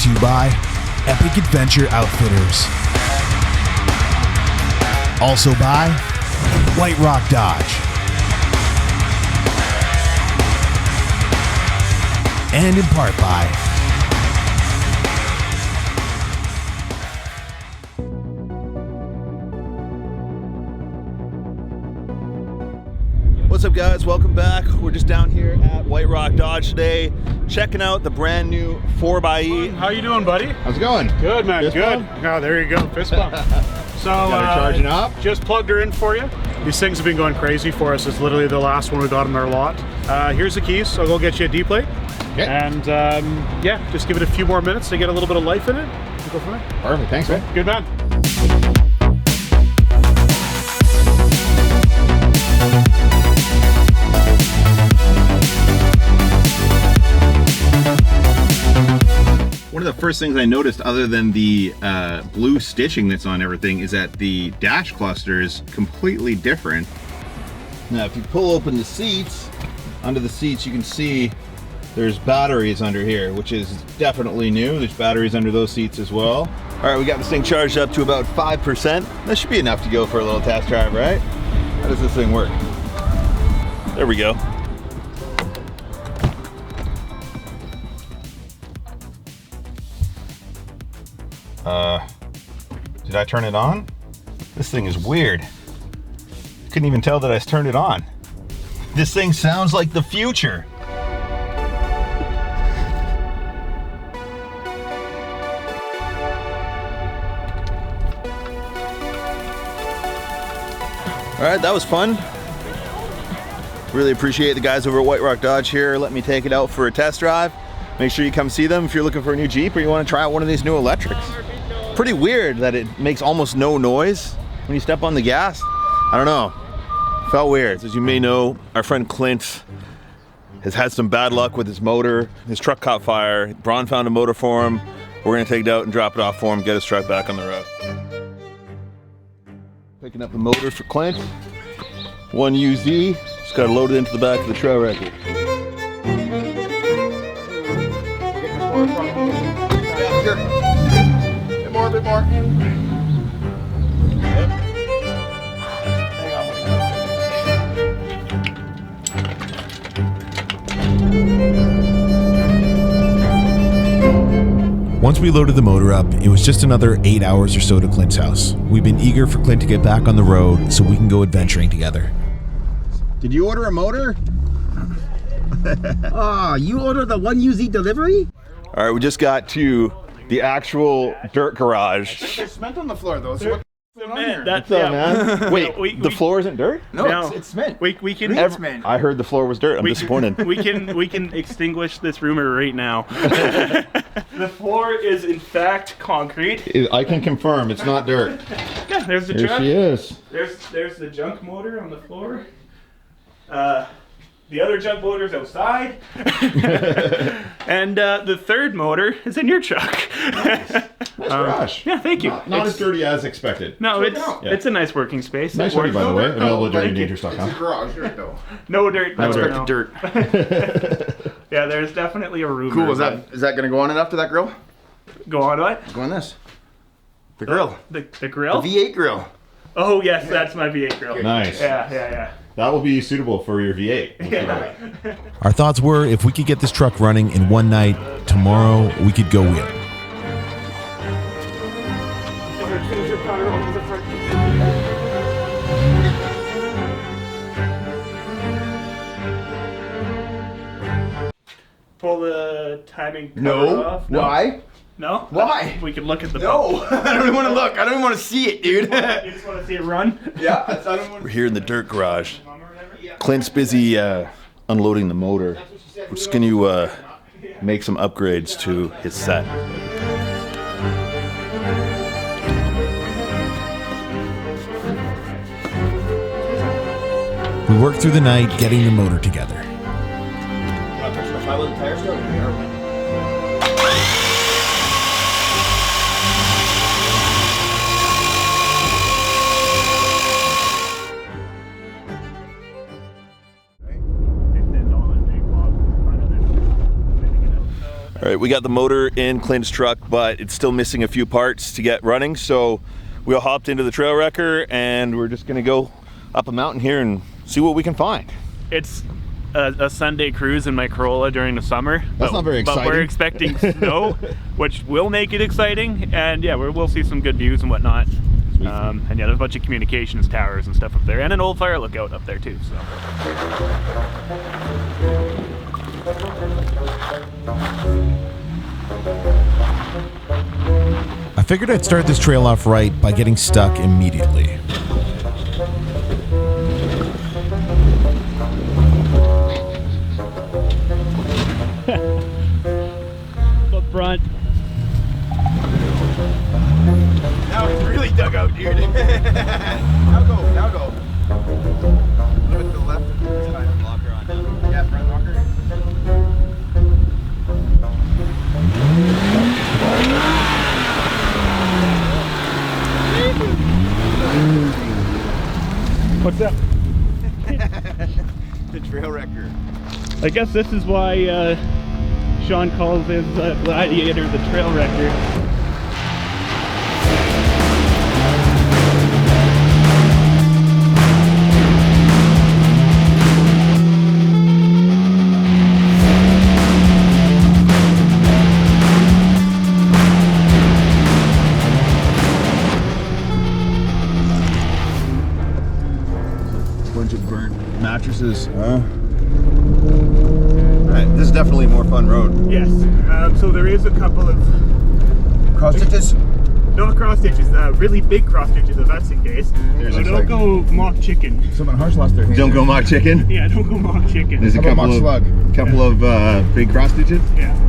to you by Epic Adventure Outfitters. Also by White Rock Dodge. And in part by What's up, guys? Welcome back. We're just down here at White Rock Dodge today, checking out the brand new 4xe. How you doing, buddy? How's it going? Good, man. Fist Good. bump? Oh, there you go. Fist bump. So, Got her charging up. Just plugged her in for you. These things have been going crazy for us. It's literally the last one we got in our lot. Here's the keys. So I'll go get you a D-plate. Okay. And yeah, just give it a few more minutes to get a little bit of life in it. We'll go from there. Perfect. Thanks, man. Good man. One of the first things I noticed, other than the blue stitching that's on everything, is that the dash cluster is completely different. Now, if you pull open the seats, under the seats you can see there's batteries under here, which is definitely new. There's batteries under those seats as well. All right, we got this thing charged up to about 5%. That should be enough to go for a little test drive, right? How does this thing work? There we go. Did I turn it on? This thing is weird. Couldn't even tell that I turned it on. This thing sounds like the future. All right, that was fun. Really appreciate the guys over at White Rock Dodge here. Let me take it out for a test drive. Make sure you come see them if you're looking for a new Jeep or you want to try out one of these new electrics. Pretty weird that it makes almost no noise when you step on the gas. I don't know. Felt weird. As you may know, our friend Clint has had some bad luck with his motor. His truck caught fire. Braun found a motor for him. We're gonna take it out and drop it off for him, get his truck back on the road. Picking up the motor for Clint. 1UZ. Just gotta load it into the back of the trail wrecker. A bit more. Once we loaded the motor up, it was just another 8 hours or so to Clint's house. We've been eager for Clint to get back on the road so we can go adventuring together. Did you order a motor? Oh, you ordered the 1UZ delivery? All right, we just got to the actual dirt garage. There's cement on the floor, though. So what's going on here? That's Man. Wait, the floor isn't dirt? No, it's cement. We can Green cement. I heard the floor was dirt. I'm disappointed. we can extinguish this rumor right now. The floor is in fact concrete. I can confirm it's not dirt. Yeah, there's the Here truck. she is. There's the junk motor on the floor. The other junk motor's outside. And the third motor is in your truck. Nice garage. Yeah, thank you. Not as dirty as expected. No, Check it out. it's a nice working space. Nice It hoodie, works. by the way. Available at thank you. dirtydangerous.com. It's a garage, dirt, though. No dirt. I No, expected no. dirt. Yeah, there's definitely a rumor. Cool. Is that gonna go on enough to that grill? Go on what? Go on this. The grill. The grill? The V8 grill. Oh yes, that's my V8 grill. Nice. Yeah. That will be suitable for your V8. Yeah. Our thoughts were if we could get this truck running in one night, tomorrow we could go wheeling. Pull the timing cover No. off. Why? No? Why? We could look at the No. I don't even want to look. I don't even want to see it, dude. You just want to see it run? Yeah. I don't want We're here in the dirt garage. Clint's busy unloading the motor. We're just going to make some upgrades to his set. We worked through the night getting the motor together. All right, we got the motor in Clint's truck, but it's still missing a few parts to get running. So we all hopped into the trail wrecker and we're just gonna go up a mountain here and see what we can find. It's a Sunday cruise in my Corolla during the summer. That's not very exciting. But we're expecting snow, which will make it exciting. And yeah, we'll see some good views and whatnot. And yeah, there's a bunch of communications towers and stuff up there, and an old fire lookout up there too. So. I figured I'd start this trail off right by getting stuck immediately. Up front. Now it's really dug out, dude. Now go. A little bit to the left. Locker on now. Yeah, front locker. What's up? The trail wrecker. I guess this is why Sean calls his Gladiator the trail wrecker. Bunch of burnt mattresses. Alright, this is definitely a more fun road. Yes. So there is a couple of Cross stitches? not cross stitches, really big cross stitches if that's the case. So don't go mock chicken. Someone harsh lost their hand. Don't go mock chicken. Yeah, don't go mock chicken. There's a How about couple of big cross stitches. Yeah.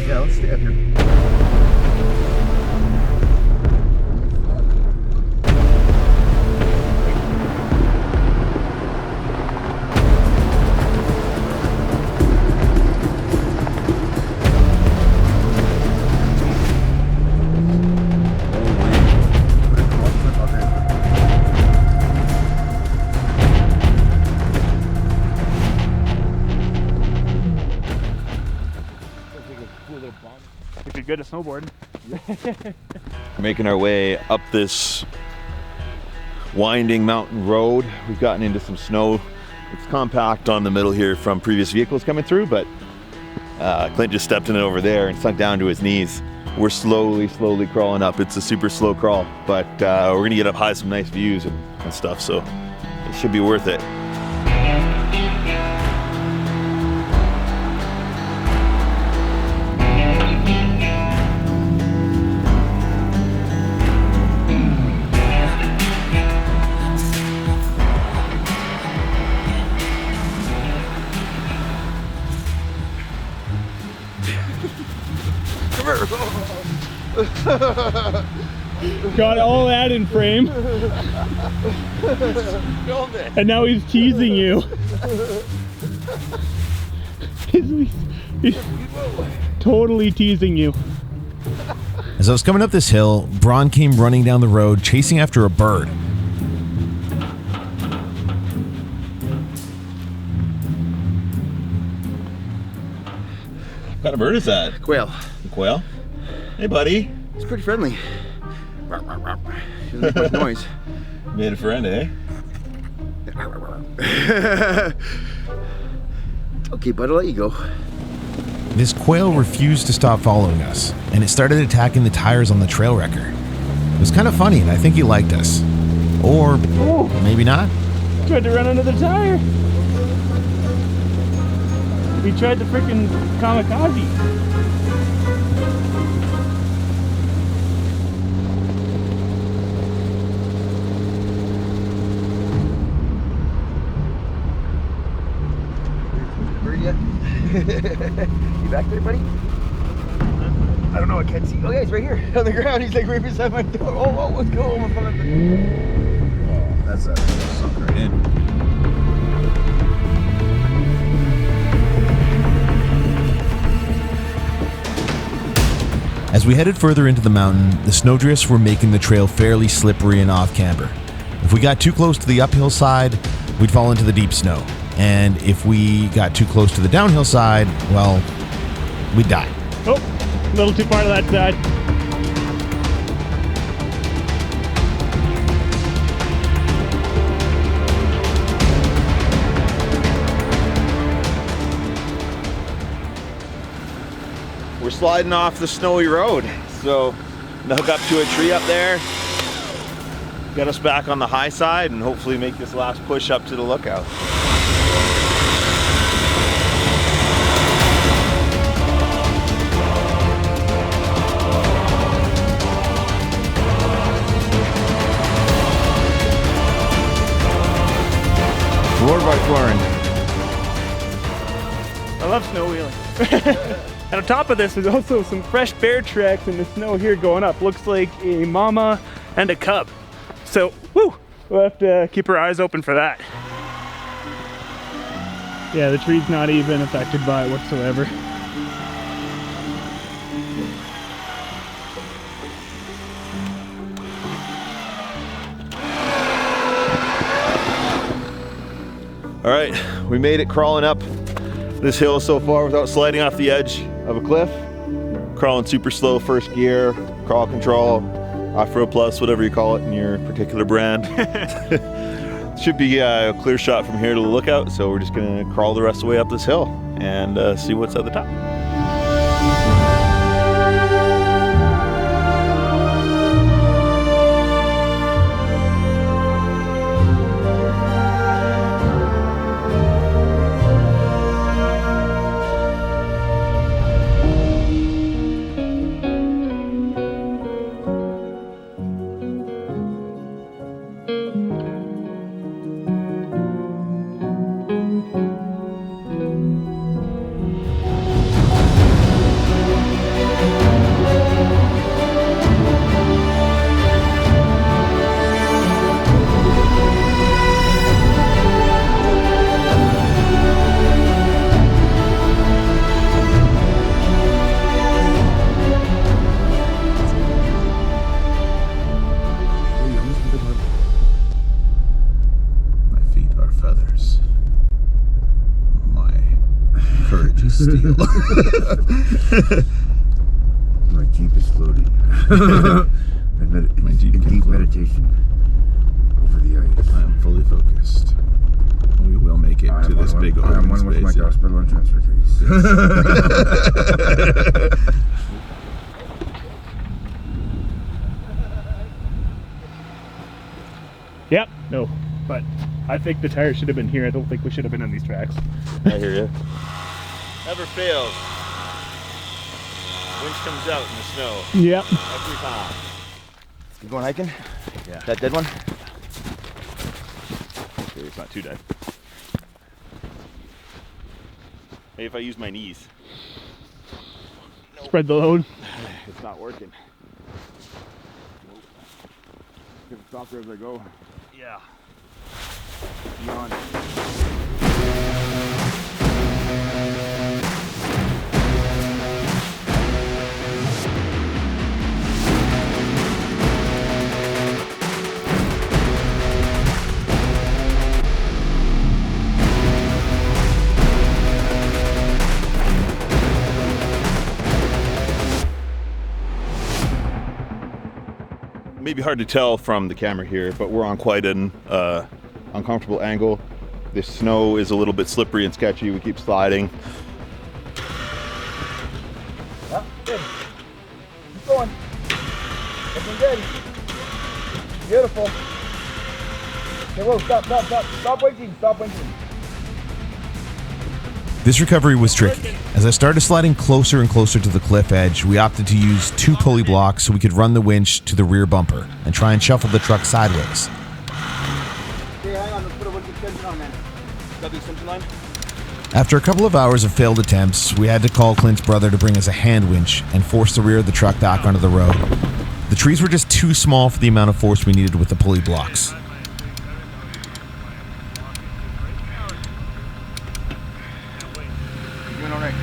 Yeah, let's stay up here. If you're good at snowboarding. We're making our way up this winding mountain road. We've gotten into some snow. It's compact on the middle here from previous vehicles coming through, but Clint just stepped in it over there and sunk down to his knees. We're slowly crawling up. It's a super slow crawl, but we're gonna get up high, some nice views and stuff, so it should be worth it. Got all that in frame. And now he's teasing you. He's totally teasing you. As I was coming up this hill, Braun came running down the road chasing after a bird. What kind of bird is that? Quail. Quail? Hey, buddy. It's pretty friendly. Doesn't make much noise. Made a friend, eh? Okay, bud, I'll let you go. This quail refused to stop following us, and it started attacking the tires on the trail wrecker. It was kind of funny, and I think he liked us. Or maybe not. Tried to run under the tire. He tried the freaking kamikaze. Where are you at? You back there, buddy? I don't know, I can't see. Oh yeah, he's right here on the ground. He's like right beside my door. Oh, let's go. Oh, That's a sunk right in. As we headed further into the mountain, the snowdrifts were making the trail fairly slippery and off-camber. If we got too close to the uphill side, we'd fall into the deep snow. And if we got too close to the downhill side, well, we'd die. Oh, a little too far to that side. We're sliding off the snowy road, so I'm gonna hook up to a tree up there, get us back on the high side, and hopefully make this last push up to the lookout. Roar by Florin. I love snow wheeling. And on top of this, there's also some fresh bear tracks in the snow here going up. Looks like a mama and a cub. So, woo, we'll have to keep our eyes open for that. Yeah, the tree's not even affected by it whatsoever. All right, we made it crawling up this hill so far without sliding off the edge of a cliff. Crawling super slow, first gear, crawl control, off-road plus, whatever you call it in your particular brand. Should be a clear shot from here to the lookout, so we're just gonna crawl the rest of the way up this hill and see what's at the top. Steel. My Jeep is floating. My Jeep in can deep float. meditation over the ice. I am fully focused. We will make it to this big open I'm one with my space. hospital and transfer case. Yep, no, but I think the tire should have been here. I don't think we should have been on these tracks. I hear you. Never fails. Winch comes out in the snow. Yep. Every time. You going hiking? Yeah. That dead one? Okay, it's not too dead. Hey, if I use my knees. Spread the load. It's not working. Get the softer as I go. Yeah. Beyond. maybe hard to tell from the camera here, but we're on quite an uncomfortable angle. This snow is a little bit slippery and sketchy. We keep sliding. Yeah, good. Keep going. Looking good. Beautiful. Okay, whoa, stop. Stop winching. This recovery was tricky. As I started sliding closer and closer to the cliff edge, we opted to use 2 pulley blocks so we could run the winch to the rear bumper and try and shuffle the truck sideways. Okay, hang on, let's put a winch extension on then. Got the extension line? After a couple of hours of failed attempts, we had to call Clint's brother to bring us a hand winch and force the rear of the truck back onto the road. The trees were just too small for the amount of force we needed with the pulley blocks. You're doing all right.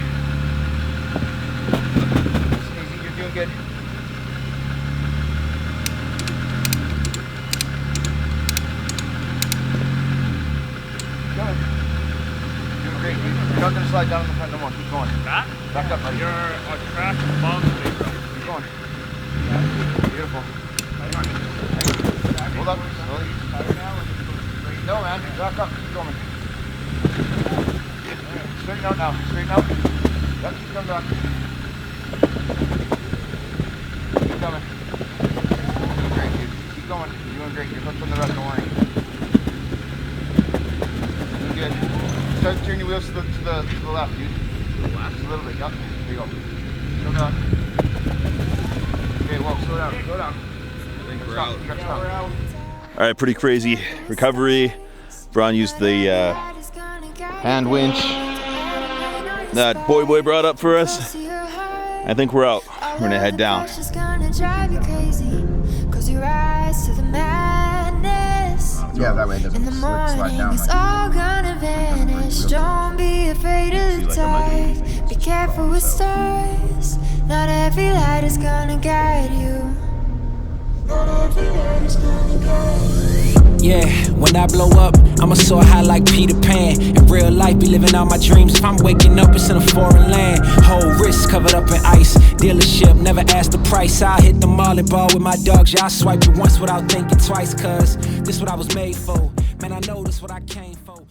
Easy, you're doing good. Doing great, dude. You're not gonna slide down in the front no more. Keep going. Back? Back up, buddy. You're on track above the big road. Keep going. Beautiful. Hang on. Hold up. Slowly. No, man. Back up. Keep going. Straighten out now. Straighten out. Yep, keep coming back. Keep coming. You're doing great, dude. Keep going. You're doing great. You're hooked on the rest, don't worry. Doing good. Start turning your wheels to the left, dude. To the left? Just a little bit, yep. There you go. Slow down. Okay, whoa, slow down. Slow down. I think we're out. You gotta stop. All right, pretty crazy recovery. Braun used the hand winch that boy brought up for us. I think we're out. We're gonna head down. Yeah, that way it doesn't slide down. It's all gonna vanish. Don't be afraid of the dark. Be careful with stars. Not every light is gonna guide you. Yeah, when I blow up, I'ma soar high like Peter Pan. In real life, be living out my dreams. If I'm waking up, it's in a foreign land. Whole wrist covered up in ice. Dealership, never ask the price. I hit the molly ball with my dogs. Yeah, I swipe it once without thinking twice. Cause this what I was made for. Man, I know this what I came for.